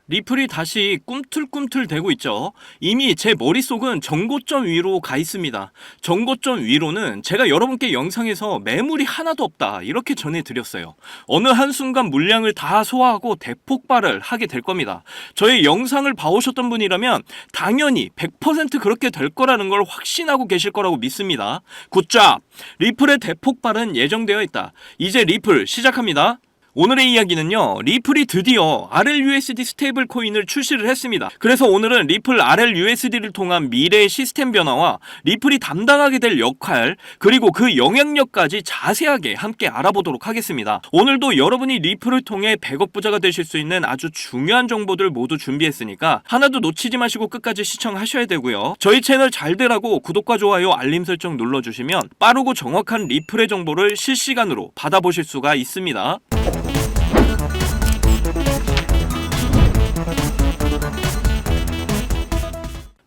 리플이 다시 꿈틀꿈틀 대고 있죠. 이미 제 머릿속은 전고점 위로 가 있습니다. 전고점 위로는 제가 여러분께 영상에서 매물이 하나도 없다 이렇게 전해드렸어요. 어느 한순간 물량을 다 소화하고 대폭발을 하게 될 겁니다. 저의 영상을 봐오셨던 분이라면 당연히 100% 그렇게 될 거라는 걸 확신하고 계실 거라고 믿습니다. 굿잡! 리플의 대폭발은 예정되어 있다. 이제 리플 시작합니다. 오늘의 이야기는요, 리플이 드디어 RLUSD 스테이블 코인을 출시를 했습니다. 그래서 오늘은 리플 RLUSD를 통한 미래의 시스템 변화와 리플이 담당하게 될 역할, 그리고 그 영향력까지 자세하게 함께 알아보도록 하겠습니다. 오늘도 여러분이 리플을 통해 100억 부자가 되실 수 있는 아주 중요한 정보들 모두 준비했으니까 하나도 놓치지 마시고 끝까지 시청하셔야 되고요. 저희 채널 잘 되라고 구독과 좋아요, 알림 설정 눌러주시면 빠르고 정확한 리플의 정보를 실시간으로 받아보실 수가 있습니다.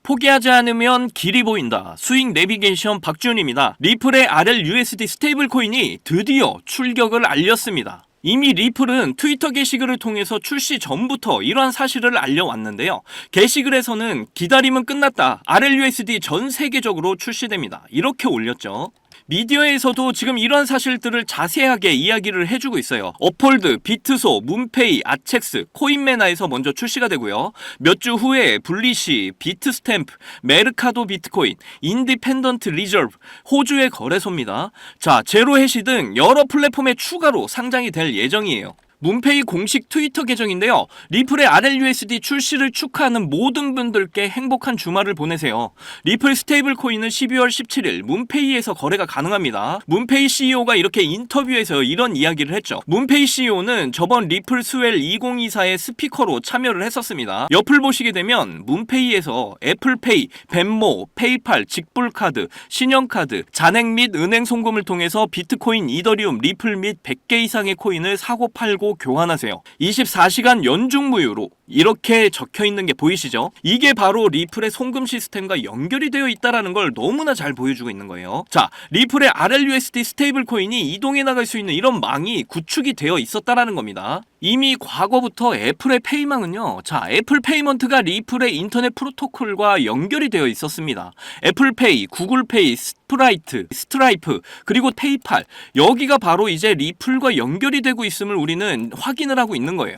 포기하지 않으면 길이 보인다. 수익 내비게이션 박준입니다. 리플의 RLUSD 스테이블 코인이 드디어 출격을 알렸습니다. 이미 리플은 트위터 게시글을 통해서 출시 전부터 이러한 사실을 알려왔는데요. 게시글에서는 기다림은 끝났다. RLUSD 전 세계적으로 출시됩니다. 이렇게 올렸죠. 미디어에서도 지금 이런 사실들을 자세하게 이야기를 해주고 있어요. 업홀드, 비트소, 문페이, 아첵스, 코인메나에서 먼저 출시가 되고요. 몇 주 후에 블리시, 비트스탬프, 메르카도 비트코인, 인디펜던트 리저브, 호주의 거래소입니다. 자, 제로해시 등 여러 플랫폼에 추가로 상장이 될 예정이에요. 문페이 공식 트위터 계정인데요. 리플의 RLUSD 출시를 축하하는 모든 분들께 행복한 주말을 보내세요. 리플 스테이블 코인은 12월 17일 문페이에서 거래가 가능합니다. 문페이 CEO가 이렇게 인터뷰에서 이런 이야기를 했죠. 문페이 CEO는 저번 리플 스웰 2024의 스피커로 참여를 했었습니다. 옆을 보시게 되면 문페이에서 애플페이, 벤모, 페이팔, 직불카드, 신용카드, 잔액 및 은행 송금을 통해서 비트코인, 이더리움, 리플 및 100개 이상의 코인을 사고 팔고 교환하세요. 24시간 연중무휴로 이렇게 적혀있는 게 보이시죠? 이게 바로 리플의 송금 시스템과 연결이 되어 있다는 걸 너무나 잘 보여주고 있는 거예요. 자, 리플의 RLUSD 스테이블 코인이 이동해 나갈 수 있는 이런 망이 구축이 되어 있었다는 겁니다. 이미 과거부터 애플의 페이망은요, 자, 애플 페이먼트가 리플의 인터넷 프로토콜과 연결이 되어 있었습니다. 애플페이, 구글페이, 스트라이프, 그리고 페이팔, 여기가 바로 이제 리플과 연결이 되고 있음을 우리는 확인을 하고 있는 거예요.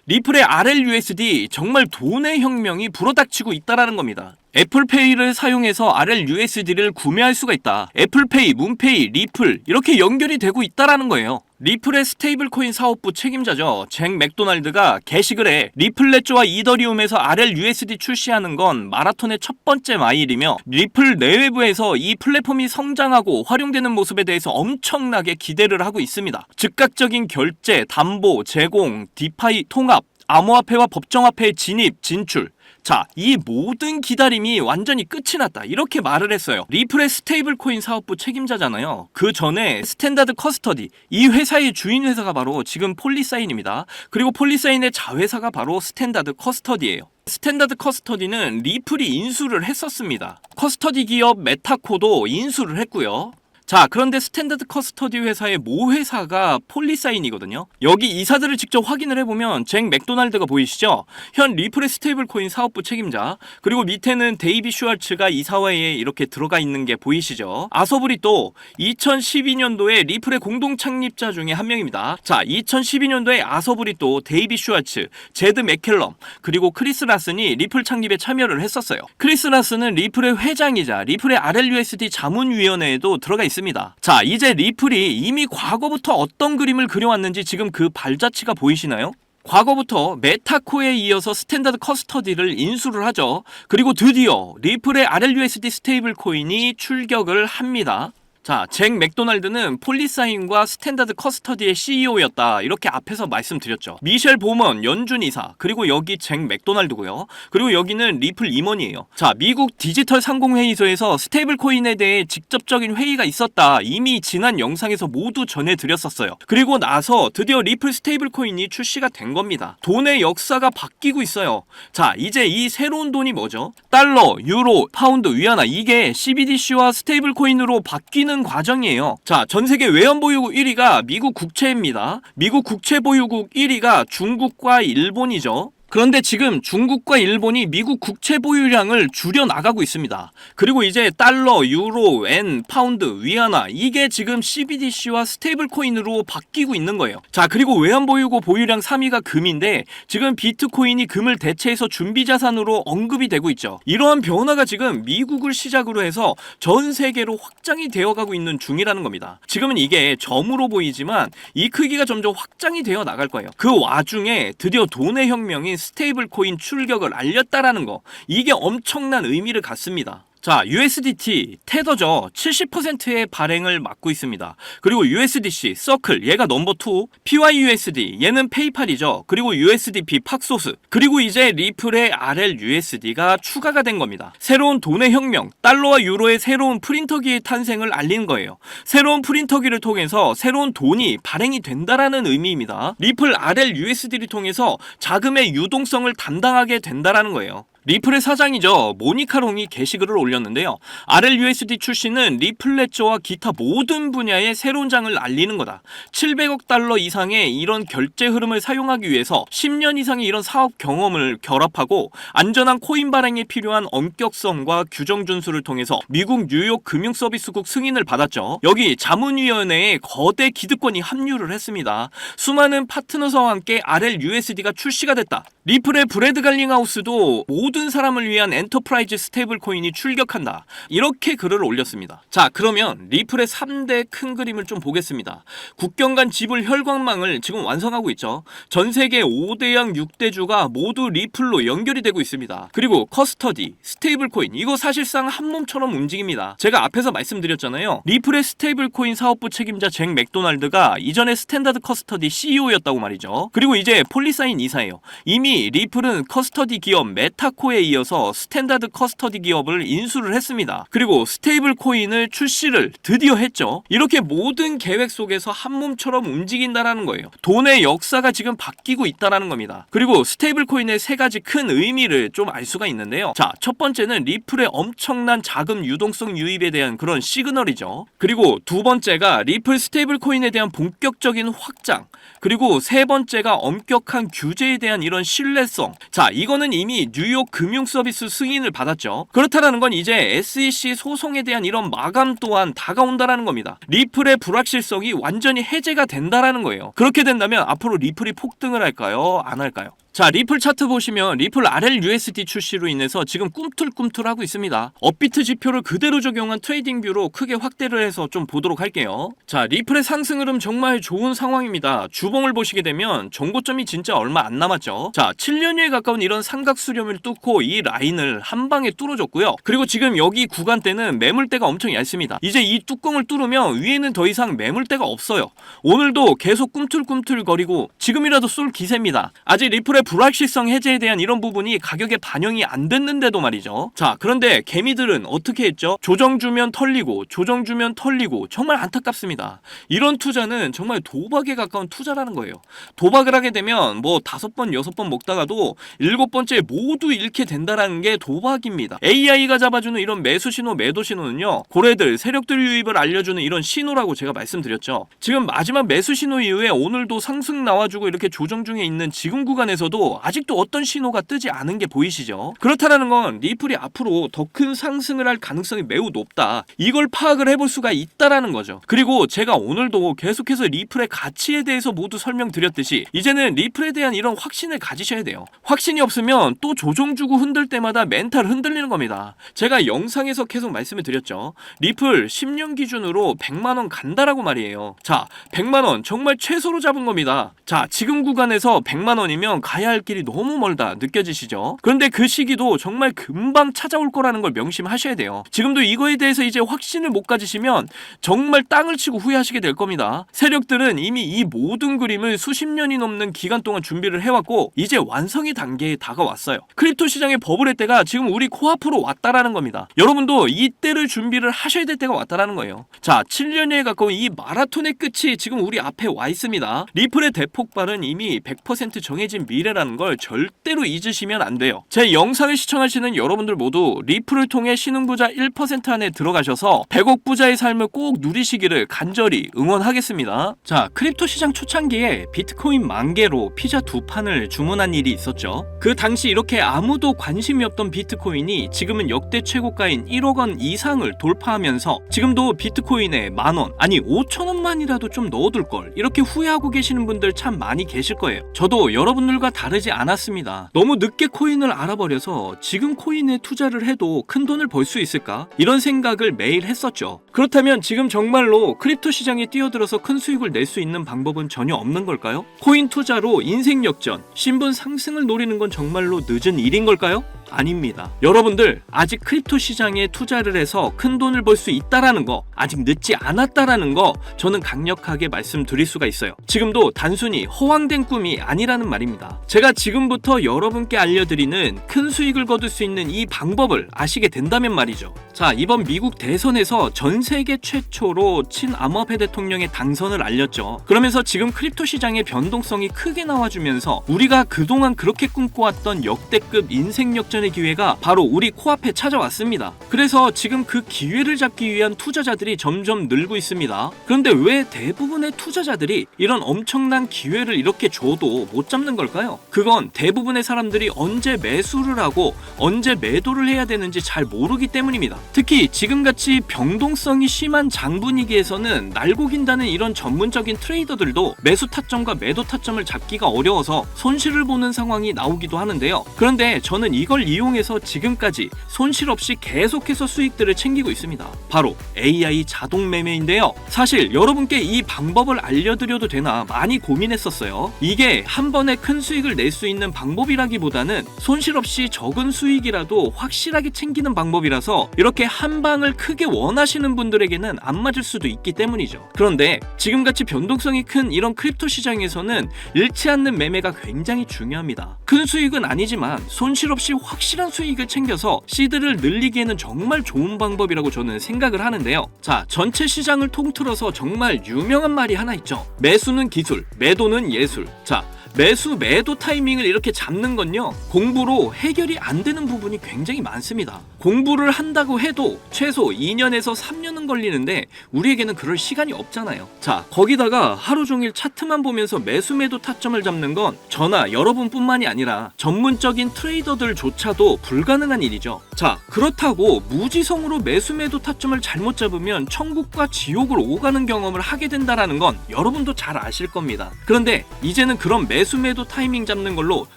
리플의 RLUSD 정말 돈의 혁명이 불어닥치고 있다는 겁니다. 애플페이를 사용해서 RLUSD를 구매할 수가 있다. 애플페이, 문페이, 리플 이렇게 연결이 되고 있다는 거예요. 리플의 스테이블 코인 사업부 책임자죠. 잭 맥도날드가 게시글에 리플렛조와 이더리움에서 RLUSD 출시하는 건 마라톤의 첫 번째 마일이며 리플 내외부에서 이 플랫폼이 성장하고 활용되는 모습에 대해서 엄청나게 기대를 하고 있습니다. 즉각적인 결제, 담보, 제공, 디파이 통합, 암호화폐와 법정화폐의 진입, 진출, 자, 이 모든 기다림이 완전히 끝이 났다 이렇게 말을 했어요. 리플의 스테이블 코인 사업부 책임자잖아요. 그 전에 스탠다드 커스터디, 이 회사의 주인 회사가 바로 지금 폴리사인입니다. 그리고 폴리사인의 자회사가 바로 스탠다드 커스터디예요. 스탠다드 커스터디는 리플이 인수를 했었습니다. 커스터디 기업 메타코도 인수를 했고요. 자, 그런데 스탠다드 커스터디 회사의 모 회사가 폴리사인이거든요. 여기 이사들을 직접 확인을 해보면 잭 맥도날드가 보이시죠? 현 리플의 스테이블 코인 사업부 책임자, 그리고 밑에는 데이비 슈왈츠가 이사회에 이렇게 들어가 있는 게 보이시죠? 아서블이 또 2012년도에 리플의 공동 창립자 중에 한 명입니다. 자, 2012년도에 아서블이 또 데이비 슈왈츠, 제드 맥켈럼, 그리고 크리스 라슨이 리플 창립에 참여를 했었어요. 크리스 라슨은 리플의 회장이자 리플의 RLUSD 자문위원회에도 들어가 있습니다. 자, 이제 리플이 이미 과거부터 어떤 그림을 그려왔는지 지금 그 발자취가 보이시나요? 과거부터 메타코에 이어서 스탠다드 커스터디를 인수를 하죠. 그리고 드디어 리플의 RLUSD 스테이블 코인이 출격을 합니다. 자, 잭 맥도날드는 폴리사인과 스탠다드 커스터디의 CEO였다 이렇게 앞에서 말씀드렸죠. 미셸 보먼 연준 이사, 그리고 여기 잭 맥도날드고요. 그리고 여기는 리플 임원이에요. 자, 미국 디지털 상공회의소에서 스테이블 코인에 대해 직접적인 회의가 있었다 이미 지난 영상에서 모두 전해드렸었어요. 그리고 나서 드디어 리플 스테이블 코인이 출시가 된 겁니다. 돈의 역사가 바뀌고 있어요. 자, 이제 이 새로운 돈이 뭐죠? 달러, 유로, 파운드, 위안화, 이게 CBDC와 스테이블 코인으로 바뀌는 과정이에요. 자, 전세계 외환보유국 1위가 미국 국채입니다. 미국 국채 보유국 1위가 중국과 일본이죠. 그런데 지금 중국과 일본이 미국 국채 보유량을 줄여 나가고 있습니다. 그리고 이제 달러, 유로, 엔, 파운드, 위안화 이게 지금 CBDC와 스테이블 코인으로 바뀌고 있는 거예요. 자, 그리고 외환보유고 보유량 3위가 금인데 지금 비트코인이 금을 대체해서 준비자산으로 언급이 되고 있죠. 이러한 변화가 지금 미국을 시작으로 해서 전 세계로 확장이 되어가고 있는 중이라는 겁니다. 지금은 이게 점으로 보이지만 이 크기가 점점 확장이 되어 나갈 거예요. 그 와중에 드디어 돈의 혁명인 스테이블 코인 출격을 알렸다라는 거, 이게 엄청난 의미를 갖습니다. 자, USDT, 테더죠. 70%의 발행을 맡고 있습니다. 그리고 USDC, 서클, 얘가 넘버 2, PYUSD, 얘는 페이팔이죠. 그리고 USDP, 팍소스, 그리고 이제 리플의 RLUSD가 추가가 된 겁니다. 새로운 돈의 혁명, 달러와 유로의 새로운 프린터기의 탄생을 알린 거예요. 새로운 프린터기를 통해서 새로운 돈이 발행이 된다라는 의미입니다. 리플 RLUSD를 통해서 자금의 유동성을 담당하게 된다라는 거예요. 리플의 사장이죠. 모니카 롱이 게시글을 올렸는데요. RLUSD 출시는 리플레저와 기타 모든 분야의 새로운 장을 알리는 거다. 700억 달러 이상의 이런 결제 흐름을 사용하기 위해서 10년 이상의 이런 사업 경험을 결합하고 안전한 코인 발행에 필요한 엄격성과 규정 준수를 통해서 미국 뉴욕 금융서비스국 승인을 받았죠. 여기 자문위원회에 거대 기득권이 합류를 했습니다. 수많은 파트너사와 함께 RLUSD가 출시가 됐다. 리플의 브래드 갈링하우스도 모든 사람을 위한 엔터프라이즈 스테이블 코인이 출격한다. 이렇게 글을 올렸습니다. 자, 그러면 리플의 3대 큰 그림을 좀 보겠습니다. 국경 간 지불 혈관망을 지금 완성하고 있죠. 전 세계 5대양 6대주가 모두 리플로 연결이 되고 있습니다. 그리고 커스터디, 스테이블 코인, 이거 사실상 한 몸처럼 움직입니다. 제가 앞에서 말씀드렸잖아요. 리플의 스테이블 코인 사업부 책임자 잭 맥도날드가 이전에 스탠다드 커스터디 CEO였다고 말이죠. 그리고 이제 폴리사인 이사예요. 이미 리플은 커스터디 기업 메타코에 이어서 스탠다드 커스터디 기업을 인수를 했습니다. 그리고 스테이블 코인을 출시를 드디어 했죠. 이렇게 모든 계획 속에서 한 몸처럼 움직인다라는 거예요. 돈의 역사가 지금 바뀌고 있다라는 겁니다. 그리고 스테이블 코인의 세 가지 큰 의미를 좀 알 수가 있는데요. 자, 첫 번째는 리플의 엄청난 자금 유동성 유입에 대한 그런 시그널이죠. 그리고 두 번째가 리플 스테이블 코인에 대한 본격적인 확장, 그리고 세 번째가 엄격한 규제에 대한 이런 신뢰성. 자, 이거는 이미 뉴욕 금융서비스 승인을 받았죠. 그렇다라는 건 이제 SEC 소송에 대한 이런 마감 또한 다가온다라는 겁니다. 리플의 불확실성이 완전히 해제가 된다라는 거예요. 그렇게 된다면 앞으로 리플이 폭등을 할까요? 안 할까요? 자, 리플 차트 보시면 리플 RLUSD 출시로 인해서 지금 꿈틀꿈틀하고 있습니다. 업비트 지표를 그대로 적용한 트레이딩 뷰로 크게 확대를 해서 좀 보도록 할게요. 자, 리플의 상승 흐름 정말 좋은 상황입니다. 주봉을 보시게 되면 정고점이 진짜 얼마 안 남았죠. 자, 7년여에 가까운 이런 삼각 수렴을 뚫고 이 라인을 한 방에 뚫어줬고요. 그리고 지금 여기 구간대는 매물대가 엄청 얇습니다. 이제 이 뚜껑을 뚫으면 위에는 더 이상 매물대가 없어요. 오늘도 계속 꿈틀꿈틀 거리고 지금이라도 쏠 기세입니다. 아직 리플의 불확실성 해제에 대한 이런 부분이 가격에 반영이 안 됐는데도 말이죠. 자, 그런데 개미들은 어떻게 했죠? 조정 주면 털리고 조정 주면 털리고 정말 안타깝습니다. 이런 투자는 정말 도박에 가까운 투자라는 거예요. 도박을 하게 되면 뭐 5번 6번 먹다가도 7번째 모두 잃게 된다라는 게 도박입니다. AI가 잡아주는 이런 매수 신호, 매도 신호는요, 고래들, 세력들 유입을 알려주는 이런 신호라고 제가 말씀드렸죠. 지금 마지막 매수 신호 이후에 오늘도 상승 나와주고 이렇게 조정 중에 있는 지금 구간에서도 아직도 어떤 신호가 뜨지 않은 게 보이시죠? 그렇다는 건 리플이 앞으로 더 큰 상승을 할 가능성이 매우 높다. 이걸 파악을 해볼 수가 있다라는 거죠. 그리고 제가 오늘도 계속해서 리플의 가치에 대해서 모두 설명드렸듯이 이제는 리플에 대한 이런 확신을 가지셔야 돼요. 확신이 없으면 또 조정 주고 흔들 때마다 멘탈 흔들리는 겁니다. 제가 영상에서 계속 말씀을 드렸죠. 리플 10년 기준으로 100만원 간다라고 말이에요. 자, 100만원 정말 최소로 잡은 겁니다. 자, 지금 구간에서 100만원이면 가야 할 길이 너무 멀다 느껴지시죠? 그런데 그 시기도 정말 금방 찾아올 거라는 걸 명심하셔야 돼요. 지금도 이거에 대해서 이제 확신을 못 가지시면 정말 땅을 치고 후회하시게 될 겁니다. 세력들은 이미 이 모든 그림을 수십 년이 넘는 기간 동안 준비를 해왔고 이제 완성의 단계에 다가왔어요. 크립토 시장의 버블의 때가 지금 우리 코앞으로 왔다라는 겁니다. 여러분도 이 때를 준비를 하셔야 될 때가 왔다라는 거예요. 자, 7년여에 가까운 이 마라톤의 끝이 지금 우리 앞에 와 있습니다. 리플의 대폭발은 이미 100% 정해진 미래 미래라는 걸 절대로 잊으시면 안 돼요. 제 영상을 시청하시는 여러분들 모두 리플을 통해 신흥부자 1% 안에 들어가셔서 100억 부자의 삶을 꼭 누리시기를 간절히 응원하겠습니다. 자, 크립토 시장 초창기에 비트코인 10,000개로 피자 2판을 주문한 일이 있었죠. 그 당시 이렇게 아무도 관심이 없던 비트코인이 지금은 역대 최고가인 1억 원 이상을 돌파하면서 지금도 비트코인에 10,000원, 아니 5,000원만이라도 좀 넣어둘 걸, 이렇게 후회하고 계시는 분들 참 많이 계실 거예요. 저도 여러분들과 다르지 않았습니다. 너무 늦게 코인을 알아버려서 지금 코인에 투자를 해도 큰 돈을 벌 수 있을까? 이런 생각을 매일 했었죠. 그렇다면 지금 정말로 크립토 시장에 뛰어들어서 큰 수익을 낼 수 있는 방법은 전혀 없는 걸까요? 코인 투자로 인생 역전, 신분 상승을 노리는 건 정말로 늦은 일인 걸까요? 아닙니다. 여러분들 아직 크립토 시장에 투자를 해서 큰 돈을 벌 수 있다라는 거, 아직 늦지 않았다라는 거 저는 강력하게 말씀드릴 수가 있어요. 지금도 단순히 허황된 꿈이 아니라는 말입니다. 제가 지금부터 여러분께 알려드리는 큰 수익을 거둘 수 있는 이 방법을 아시게 된다면 말이죠. 자, 이번 미국 대선에서 전 세계 최초로 친암호화폐 대통령의 당선을 알렸죠. 그러면서 지금 크립토 시장의 변동성이 크게 나와주면서 우리가 그동안 그렇게 꿈꿔왔던 역대급 인생 역전의 기회가 바로 우리 코앞에 찾아왔습니다. 그래서 지금 그 기회를 잡기 위한 투자자들이 점점 늘고 있습니다. 그런데 왜 대부분의 투자자들이 이런 엄청난 기회를 이렇게 줘도 못 잡는 걸까요? 그건 대부분의 사람들이 언제 매수를 하고 언제 매도를 해야 되는지 잘 모르기 때문입니다. 특히 지금같이 변동성이 심한 장분위기에서는 날고 긴다는 이런 전문적인 트레이더들도 매수 타점과 매도 타점을 잡기가 어려워서 손실을 보는 상황이 나오기도 하는데요. 그런데 저는 이걸 이용해서 지금까지 손실 없이 계속해서 수익들을 챙기고 있습니다. 바로 AI 자동 매매인데요. 사실 여러분께 이 방법을 알려드려도 되나 많이 고민했었어요. 이게 한 번에 큰 수익을 낼 수 있는 방법이라기보다는 손실 없이 적은 수익이라도 확실하게 챙기는 방법이라서 이렇게 한 방을 크게 원하시는 분들에게는 안 맞을 수도 있기 때문이죠. 그런데 지금같이 변동성이 큰 이런 크립토 시장에서는 잃지 않는 매매가 굉장히 중요합니다. 큰 수익은 아니지만 손실 없이 확실한 수익을 챙겨서 시드를 늘리기에는 정말 좋은 방법이라고 저는 생각을 하는데요. 자, 전체 시장을 통틀어서 정말 유명한 말이 하나 있죠. 매수는 기술, 매도는 예술. 자, 매수 매도 타이밍을 이렇게 잡는 건요, 공부로 해결이 안 되는 부분이 굉장히 많습니다. 공부를 한다고 해도 최소 2년에서 3년은 걸리는데 우리에게는 그럴 시간이 없잖아요. 자, 거기다가 하루 종일 차트만 보면서 매수 매도 타점을 잡는 건 저나 여러분뿐만이 아니라 전문적인 트레이더들조차도 불가능한 일이죠. 자, 그렇다고 무지성으로 매수 매도 타점을 잘못 잡으면 천국과 지옥을 오가는 경험을 하게 된다라는 건 여러분도 잘 아실 겁니다. 그런데 이제는 그런 매수 매도 타이밍 잡는 걸로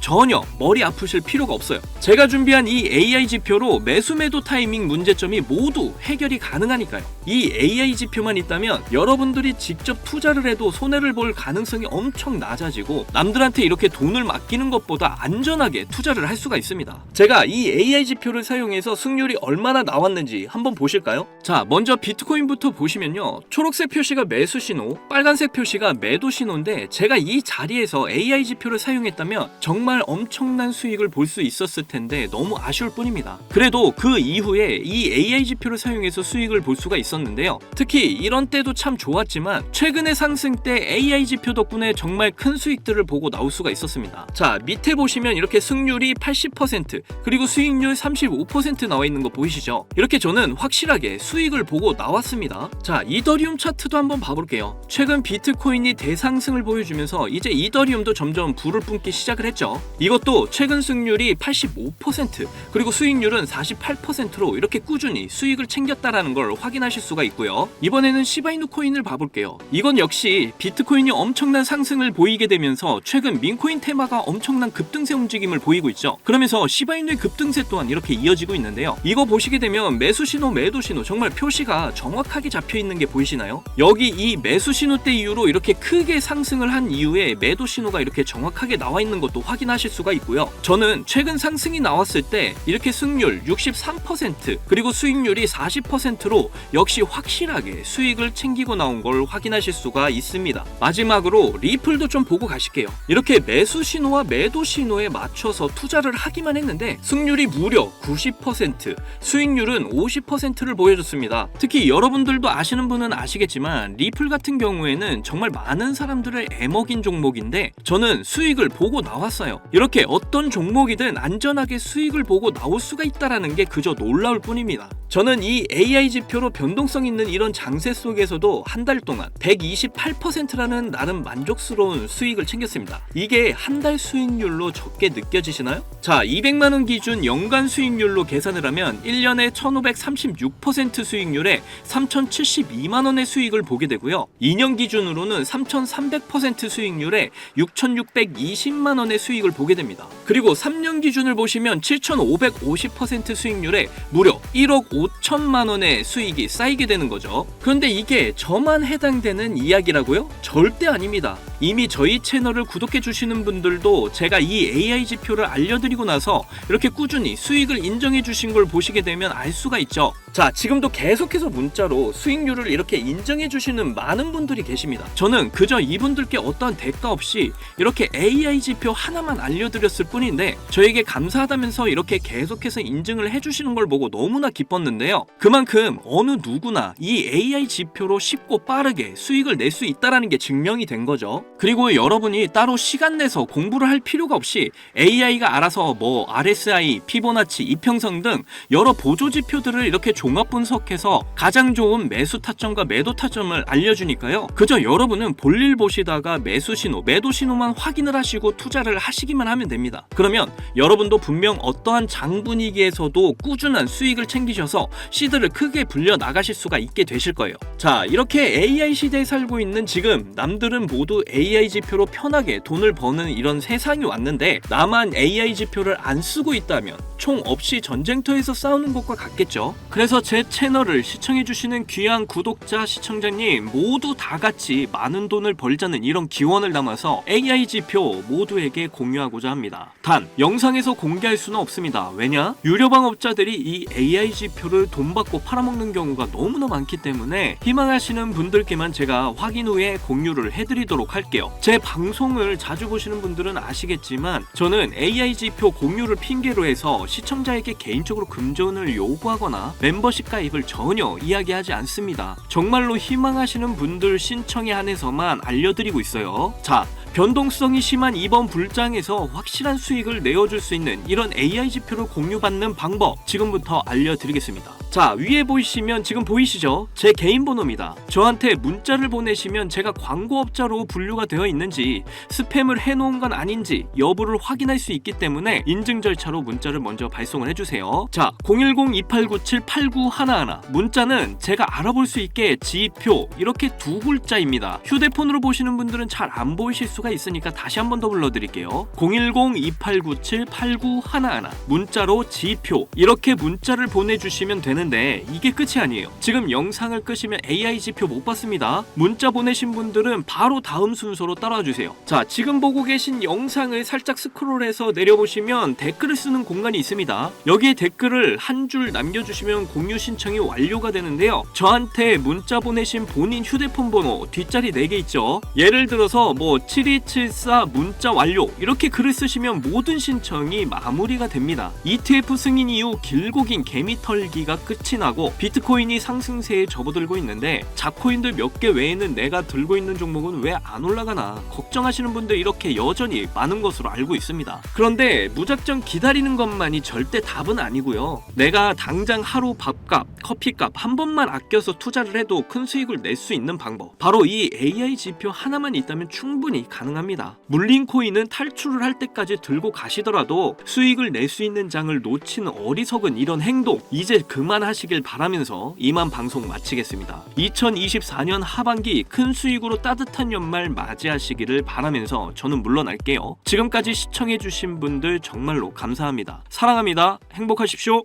전혀 머리 아프실 필요가 없어요. 제가 준비한 이 AI 지표로 매수 매도 타이밍 문제점이 모두 해결이 가능하니까요. 이 AI 지표만 있다면 여러분들이 직접 투자를 해도 손해를 볼 가능성이 엄청 낮아지고 남들한테 이렇게 돈을 맡기는 것보다 안전하게 투자를 할 수가 있습니다. 제가 이 AI 지표를 사용해서 승률이 얼마나 나왔는지 한번 보실까요? 자, 먼저 비트코인부터 보시면요, 초록색 표시가 매수 신호, 빨간색 표시가 매도 신호인데 제가 이 자리에서 AI 지표를 사용했다면 정말 엄청난 수익을 볼 수 있었을 텐데 너무 아쉬울 뿐입니다. 그래도 그 이후에 이 AI 지표를 사용해서 수익을 볼 수가 있었는데요. 특히 이런 때도 참 좋았지만 최근의 상승 때 AI 지표 덕분에 정말 큰 수익들을 보고 나올 수가 있었습니다. 자, 밑에 보시면 이렇게 승률이 80% 그리고 수익률 35% 나와 있는 거 보이시죠? 이렇게 저는 확실하게 수익을 보고 나왔습니다. 자, 이더리움 차트도 한번 봐볼게요. 최근 비트코인이 대상승을 보여주면서 이제 이더리움도 점점 불을 뿜기 시작을 했죠. 이것도 최근 승률이 85% 그리고 수익률은 48%로 이렇게 꾸준히 수익을 챙겼다라는 걸 확인하실 수가 있고요. 이번에는 시바이누 코인을 봐볼게요. 이건 역시 비트코인이 엄청난 상승을 보이게 되면서 최근 민코인 테마가 엄청난 급등세 움직임을 보이고 있죠. 그러면서 시바이누의 급등세 또한 이렇게 이어지고 있는데요. 이거 보시게 되면 매수 신호, 매도 신호 정말 표시가 정확하게 잡혀 있는 게 보이시나요? 여기 이 매수 신호 때 이후로 이렇게 크게 상승을 한 이후에 매도 신호가 이렇게 정확하게 나와 있는 것도 확인하실 수가 있고요. 저는 최근 상승이 나왔을 때 이렇게 승률 63% 그리고 수익률이 40%로 역시 확실하게 수익을 챙기고 나온 걸 확인하실 수가 있습니다. 마지막으로 리플도 좀 보고 가실게요. 이렇게 매수 신호와 매도 신호에 맞춰서 투자를 하기만 했는데 승률이 무려 90%, 수익률은 50%를 보여줬습니다. 특히 여러분들도 아시는 분은 아시겠지만 리플 같은 경우에는 정말 많은 사람들을 애먹인 종목인데 저는 수익을 보고 나왔어요. 이렇게 어떤 종목이든 안전하게 수익을 보고 나올 수가 있다라는 게 그저 놀라울 뿐입니다. 저는 이 AI 지표로 변동성 있는 이런 장세 속에서도 한 달 동안 128%라는 나름 만족스러운 수익을 챙겼습니다. 이게 한 달 수익률로 적게 느껴지시나요? 자, 200만원 기준 연간 수익률로 계산을 하면 1년에 1536% 수익률에 3072만원의 수익을 보게 되고요. 2년 기준으로는 3300% 수익률에 6620만원의 수익을 보게 됩니다. 그리고 3년 기준을 보시면 7550% 수익률에 무려 1억 5천만원의 수익이 쌓이게 되는 거죠. 그런데 이게 저만 해당되는 이야기라고요? 절대 아닙니다. 이미 저희 채널을 구독해 주시는 분들도 제가 이 AI 지표를 알려드리고 나서 이렇게 꾸준히 수익을 인정해 주신 걸 보시게 되면 알 수가 있죠. 자, 지금도 계속해서 문자로 수익률을 이렇게 인정해 주시는 많은 분들이 계십니다. 저는 그저 이분들께 어떠한 대가 없이 이렇게 AI 지표 하나만 알려드렸을 뿐인데 저에게 감사하다면서 이렇게 계속해서 인증을 해주시는 걸 보고 너무나 기뻤는데요. 그만큼 어느 누구나 이 AI 지표로 쉽고 빠르게 수익을 낼 수 있다는 게 증명이 된 거죠. 그리고 여러분이 따로 시간 내서 공부를 할 필요가 없이 AI가 알아서 뭐 RSI, 피보나치, 이평선 등 여러 보조 지표들을 이렇게 종합 분석해서 가장 좋은 매수 타점과 매도 타점을 알려주니까요. 그저 여러분은 볼일 보시다가 매수 신호, 매도 신호만 확인을 하시고 투자를 하시기만 하면 됩니다. 그러면 여러분도 분명 어떠한 장 분위기에서도 꾸준한 수익을 챙기셔서 시드를 크게 불려 나가실 수가 있게 되실 거예요. 자, 이렇게 AI 시대에 살고 있는 지금 남들은 모두 AI 지표로 편하게 돈을 버는 이런 세상이 왔는데 나만 AI 지표를 안 쓰고 있다면 총 없이 전쟁터에서 싸우는 것과 같겠죠. 그래서 제 채널을 시청해주시는 귀한 구독자, 시청자님 모두 다 같이 많은 돈을 벌자는 이런 기원을 담아서 AI 지표 모두에게 공유하고자 합니다. 단 영상에서 공개할 수는 없습니다. 왜냐? 유료방업자들이 이 AI 지표를 돈 받고 팔아먹는 경우가 너무나 많기 때문에 희망하시는 분들께만 제가 확인 후에 공유를 해드리도록 할게요. 제 방송을 자주 보시는 분들은 아시겠지만 저는 AI 지표 공유를 핑계로 해서 시청자에게 개인적으로 금전을 요구하거나 멤버십 가입을 전혀 이야기하지 않습니다. 정말로 희망하시는 분들 신청에 한해서만 알려드리고 있어요. 자, 변동성이 심한 이번 불장에서 확실한 수익을 내어줄 수 있는 이런 AI 지표를 공유받는 방법 지금부터 알려드리겠습니다. 자, 위에 보이시면 지금 보이시죠? 제 개인 번호입니다. 저한테 문자를 보내시면 제가 광고업자로 분류가 되어 있는지 스팸을 해놓은 건 아닌지 여부를 확인할 수 있기 때문에 인증 절차로 문자를 먼저 발송을 해주세요. 자, 010-2897-8911 문자는 제가 알아볼 수 있게 지표 이렇게 두 글자입니다. 휴대폰으로 보시는 분들은 잘 안 보이실 수가 있으니까 다시 한 번 더 불러드릴게요. 010-2897-8911 문자로 지표 이렇게 문자를 보내주시면 되는데 이게 끝이 아니에요. 지금 영상을 끄시면 AI 지표 못 봤습니다. 문자 보내신 분들은 바로 다음 순서로 따라와 주세요. 자, 지금 보고 계신 영상을 살짝 스크롤해서 내려보시면 댓글을 쓰는 공간이 있습니다. 여기에 댓글을 한 줄 남겨주시면 공유 신청이 완료가 되는데요. 저한테 문자 보내신 본인 휴대폰 번호 뒷자리 4개 있죠. 예를 들어서 뭐 7274 문자 완료 이렇게 글을 쓰시면 모든 신청이 마무리가 됩니다. ETF 승인 이후 길고 긴 개미 털기가 끝이 나고 비트코인이 상승세에 접어들고 있는데 잡코인들 몇 개 외에는 내가 들고 있는 종목은 왜 안 올라가나 걱정하시는 분들 이렇게 여전히 많은 것으로 알고 있습니다. 그런데 무작정 기다리는 것만이 절대 답은 아니고요. 내가 당장 하루 밥값, 커피값 한 번만 아껴서 투자를 해도 큰 수익을 낼 수 있는 방법 바로 이 AI 지표 하나만 있다면 충분히 가능합니다. 물린 코인은 탈출을 할 때까지 들고 가시더라도 수익을 낼 수 있는 장을 놓치는 어리석은 이런 행동 이제 그만하시길 바라면서 이만 방송 마치겠습니다. 2024년 하반기 큰 수익으로 따뜻한 연말 맞이하시기를 바라면서 저는 물러날게요. 지금까지 시청해주신 분들 정말로 감사합니다. 사랑합니다. 행복하십시오.